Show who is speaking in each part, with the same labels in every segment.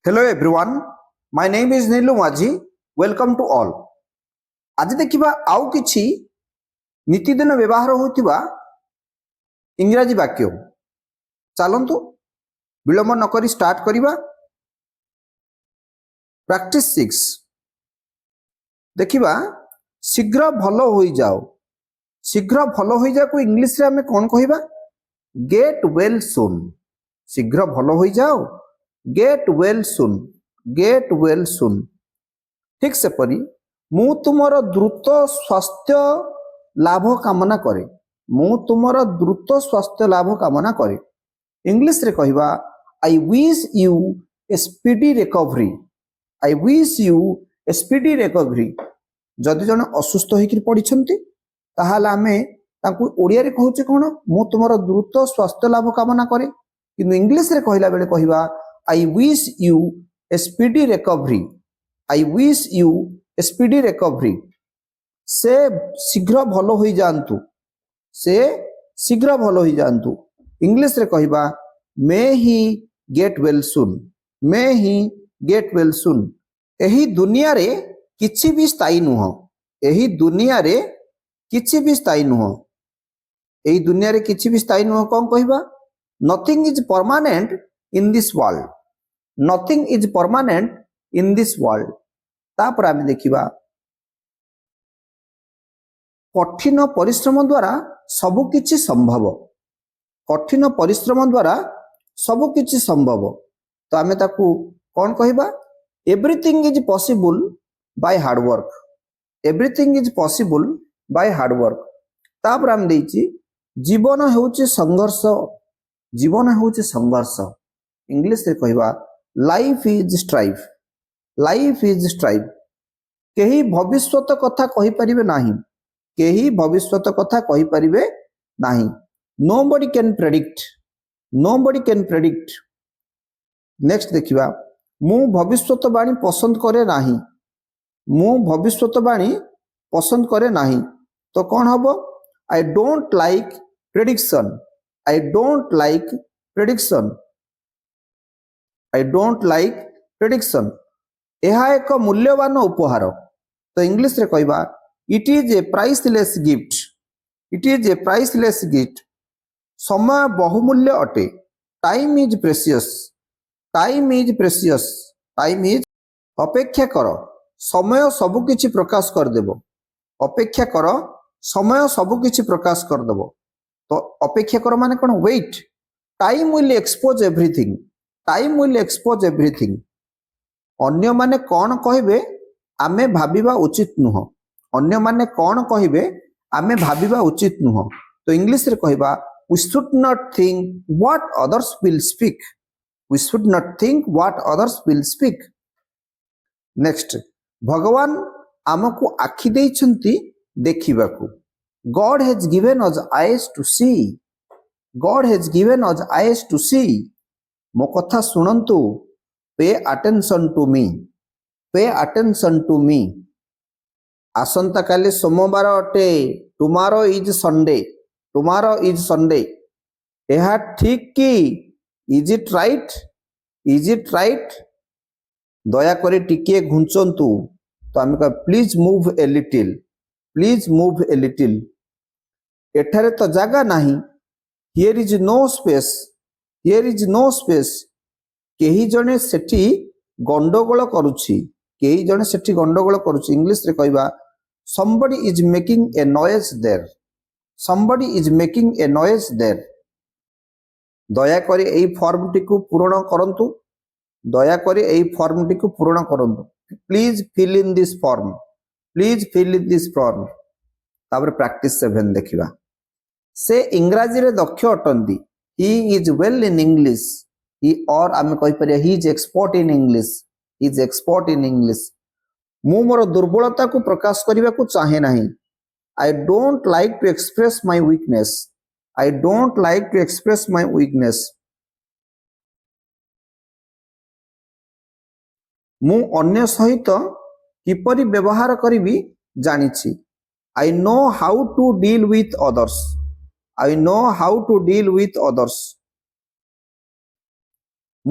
Speaker 1: Hello everyone, my name is Nilu Maji. Welcome to all. आज देखिबा आउ किछि नीतिदिन व्यवहार होतिबा इंग्रजी वाक्य चलंतु विलंब न करी स्टार्ट करिबा। प्रैक्टिस 6 देखिबा शीघ्र भलो होई जाओ। शीघ्र भलो होई जा को इंग्लिश रे हमें कोन कहिबा? Get well soon. शीघ्र भलो होई जाओ, get well soon, get well soon. ठीक से परी मु तुमर द्रुत स्वास्थ्य लाभ कामना करे। मु तुमर द्रुत स्वास्थ्य लाभ कामना करे। इंग्लिश रे कहिबा I wish you a speedy recovery. I wish you a speedy recovery. जदि जन असुस्थ होइकि पडिछंती ताहाले आमे ताकू ओडिया रे कहूचे कोन? मु तुमर द्रुत स्वास्थ्य लाभ कामना करे। किंतु इंग्लिश रे कहिला बेले कहिबा I wish you a speedy recovery. I wish you a speedy recovery. से शीघ्र भलो होई जानतु। से शीघ्र भलो होई जानतु। इंग्लिश रे कहिबा मे ही गेट वेल सून। मे ही गेट वेल सून। एही दुनिया रे किछि भी स्थायी नुह। एही दुनिया रे किछि भी स्थायी नुह। एही दुनिया रे किछि भी स्थायी नुह कोन कहिबा? Nothing is permanent in this world. Nothing is permanent in this world. तापर आमे देखिबा कठिन परिश्रम द्वारा सब किछि संभव। कठिन परिश्रम द्वारा सब किछि संभव। तो आमे ताकू कोन कहिबा? Everything is possible by hard work. Everything is possible by hard work. तापर आमे देछि जीवन हेउछि संघर्ष। जीवन हेउछि संघर्ष। इंग्लिश रे कहिबा life is strive. Life is strive. केही भविष्यत कथा कहि परिबे नाही। केही भविष्यत कथा कहि परिबे नाही। Nobody can predict. Nobody can predict. Next देखिबा मु भविष्यत बाणी पसंद करे नाही। मु भविष्यत बाणी पसंद करे नाही। तो कौन हबो? I don't like prediction. I don't like prediction. I don't like prediction. यह एक मूल्यवान उपहार। तो इंग्लिश रे कहिबा it is a priceless gift. It is a priceless gift. समय बहुमूल्य अटे। Time is precious. Time is precious. Time is अपेक्षा कर। समय सब किछि प्रकाश कर देबो। अपेक्षा कर। समय सब किछि प्रकाश कर देबो। तो अपेक्षा कर माने कोन? Wait. Time will expose everything. Time will expose everything. अन्य माने कौन कहिबे आमे भाबिबा उचित नुह। अन्य माने कौन कहिबे आमे भाबिबा उचित नुह। तो इंग्लिश रे कहिबा we should not think what others will speak. We should not think what others will speak. Next भगवान आमको आखि देइछंती देखिबाकू। God has given us eyes to see. God has given us eyes to see. मो कथा सुनंतु। Pay attention to me. Pay attention to me. आसंता काली सोमवार अटे। Tomorrow is Sunday. Tomorrow is Sunday. एहा ठीक की? Is it right? Is it right? दया करे टिके घुंचंतु। तो आमे कह please move a little. Please move a little. एठारे तो जागा नाही। Here is no space. Here is no space. केही जने सेठी गंडगोल करूछि। केही जने सेठी गंडगोल करूछि। इंग्लिश रे कहिबा somebody is making a noise there. somebody is making a noise there. दया करे एई फॉर्म टिकु पूर्ण करंतु। दया करे एई फॉर्म टिकु पूर्ण करंतु। Please fill in this form. Please fill in this form. तापर प्रैक्टिस 7 देखिबा। से इंग्रजी रे दक्ष अटंती। he is well in english। he और आमे कहि परिया he is expert in english। he is expert in english। मु मोर दुर्बलता को प्रकाश करिबा को चाहे नाही। I don't like to express my weakness. I don't like to express my weakness. मु अन्य सहित किपरि व्यवहार करिबी जानिछि। I know how to deal with others. I know how to deal with others.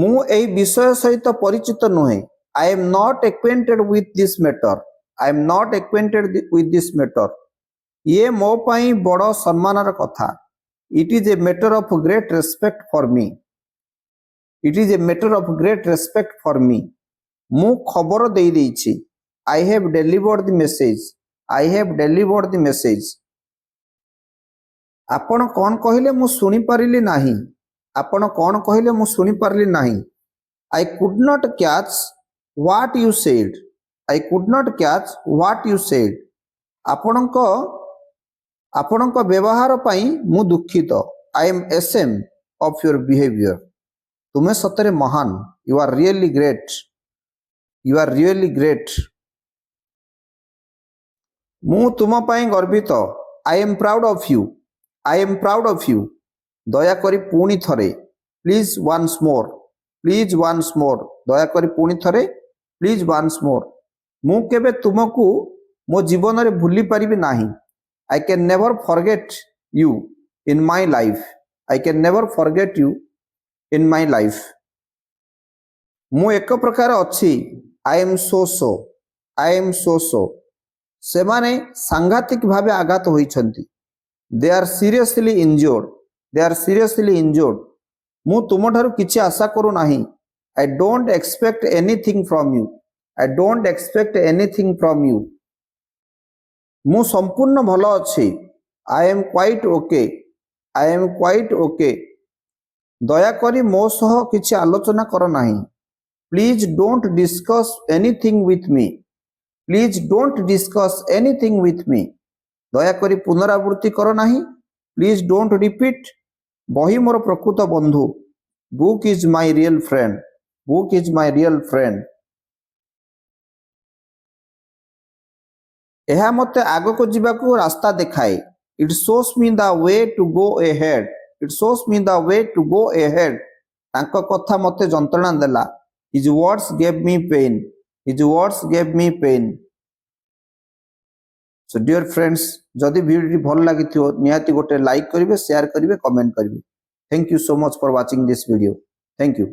Speaker 1: ମୁଁ ଏହି ବିଷୟ ସହିତ ପରିଚିତ ନୁହେଁ। I am not acquainted with this matter. I am not acquainted with this matter. ଇଏ ମୋ ପାଇଁ ବଡ଼ ସମ୍ମାନର କଥା। It is a matter of great respect for me. It is a matter of great respect for me. ମୁଁ ଖବର ଦେଇ ଦେଇଛି। I have delivered the message. I have delivered the message. ଆପଣ କ'ଣ କହିଲେ ମୁଁ ଶୁଣିପାରିଲି ନାହିଁ। ଆପଣ କ'ଣ କହିଲେ ମୁଁ ଶୁଣିପାରିଲି ନାହିଁ। I could not catch what you said. I could not catch what you said. ଆପଣଙ୍କ ବ୍ୟବହାର ପାଇଁ ମୁଁ ଦୁଃଖିତ। I am ashamed of your behavior. ତୁମେ ସତରେ ମହାନ। You are really great. You are really great. ମୁଁ ତୁମ ପାଇଁ ଗର୍ବିତ। I am proud of you. I am proud of you. ଦୟାକରି ପୁଣି ଥରେ। Please once more. Please once more. ଦୟାକରି ପୁଣି ଥରେ। Please once more. ମୁଁ କେବେ ତୁମକୁ ମୋ ଜୀବନରେ ଭୁଲି ପାରିବି ନାହିଁ। I can never forget you in my life. I can never forget you in my life. ମୁଁ ଏକ ପ୍ରକାର ଅଛି। I am so so. I am so so. ସେମାନେ ସାଂଘାତିକ ଭାବେ ଆଘାତ ହୋଇଛନ୍ତି। They are seriously injured. They are seriously injured. ମୁଁ ତୁମଠାରୁ କିଛି ଆଶା କରୁନାହିଁ। I don't expect anything from you. I don't expect anything from you. ମୁଁ ସମ୍ପୂର୍ଣ୍ଣ ଭଲ ଅଛି। I am quite okay. I am quite okay. ଦୟାକରି ମୋ ସହ କିଛି ଆଲୋଚନା କର ନାହିଁ। Please don't discuss anything with me. Please don't discuss anything with me. ଦୟାକରି ପୁନରାବୃତ୍ତି କର ନାହିଁ। Please don't repeat. ବହି ମୋର ପ୍ରକୃତ ବନ୍ଧୁ। Book is my real friend. Book is my real friend. ଏହା ମୋତେ ଆଗକୁ ଯିବାକୁ ରାସ୍ତା ଦେଖାଏ। It shows me the way to go ahead. It shows me the way to go ahead. ତାଙ୍କ କଥା ମୋତେ ଯନ୍ତ୍ରଣା ଦେଲା। His words gave me pain. His words gave me pain. So dear friends, जदि वीडियो भल लगी निहाती गोटे लाइक करेंगे, शेयर करेंगे, कमेंट करेंगे। Thank you so much for watching this video. Thank you.